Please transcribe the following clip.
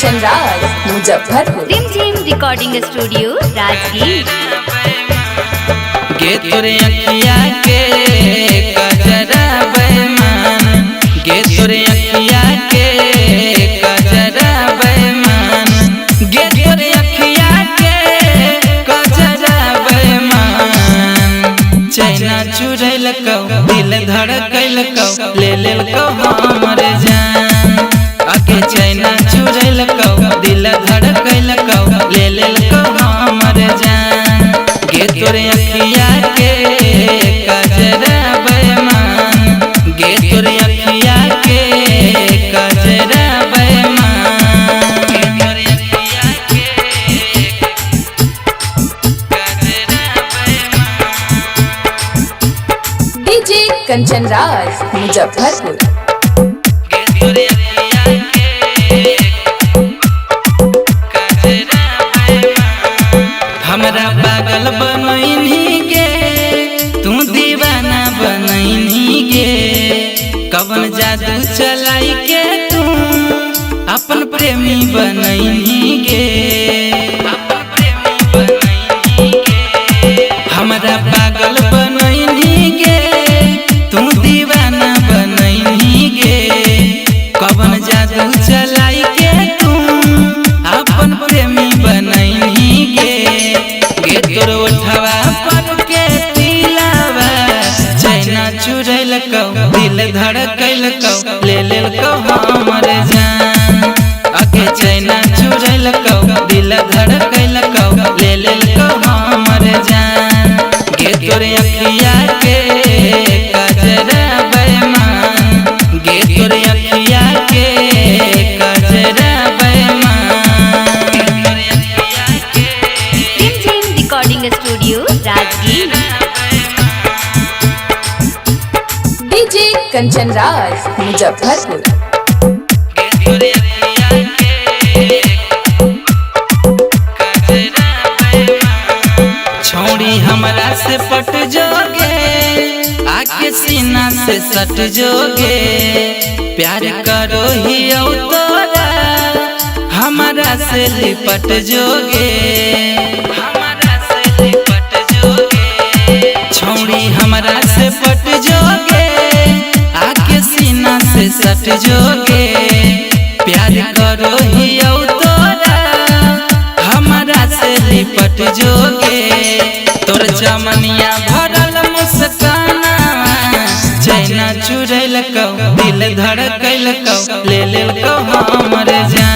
कंचन राज मुजफ्फरपुर। रिमझिम recording studio Rajgir. गे तोरे अखिया के कजरा बेईमान, गे तोरे अखिया के कजरा बेईमान, गे तोरे अखिया के कजरा बेईमान। चैना चुरैल कौ दिल धड़कैल कौ ले लेल कौ हमर जान, आके चैना चुरैल कौ दिल धड़कैल कौ ले लेल कौ हमर जान। गे तोरे अखिया के कजरा बेईमान, गे तोरे अखिया के कजरा बेईमान, गे तोरे अखिया के कजरा बेईमान। डीजे कंचन राज मुजफ्फरपुर। गे तोरे अखिया के कजरा बेईमान। हमरा पागल बनैनी गे तू दीवाना बनैनी गे, कवन जादू चलाई के तू अपन प्रेमी बनैनी गे, अपन प्रेमी बनैनी गे। हमरा पागल बनैनी गे तू दीवाना बनैनी गे, कवन जादू चलाई के तू अपन प्रेमी बनैनी गे। गे तोर ओठवा पर के तिलावा चैना चुरैल कौ दिल धड़कैल कौ ले लेल कौ हमर जान, आके चैना चुरैल कौ दिल धड़कैल कौ ले लेल कौ हमर जान। गे तोरे अखिया के कजरा बेईमान, गे तोरे अखिया के कजरा बेईमान, गे तोरे अखिया के Rimjhim recording studio Rajgir. DJ Kanchan Raj Muzaffarpur. गे तोरे अखिया के कजरा बेईमान। छौड़ी हमरा से पट जोगे आके सीना से सट जोगे, प्यार करो ही तोरा हमरा से लिपट जोगे, हमरा से लिपट जोगे। छौड़ी हमरा से पट जोगे आके सीना से सट जोगे, प्यार करो ही तोरा हमरा से लिपट जोगे। तोर चमनिया भरल मुस्काना चैना चुरैल कौ दिल धड़कैल कौ ले लेल कौ हमर जान,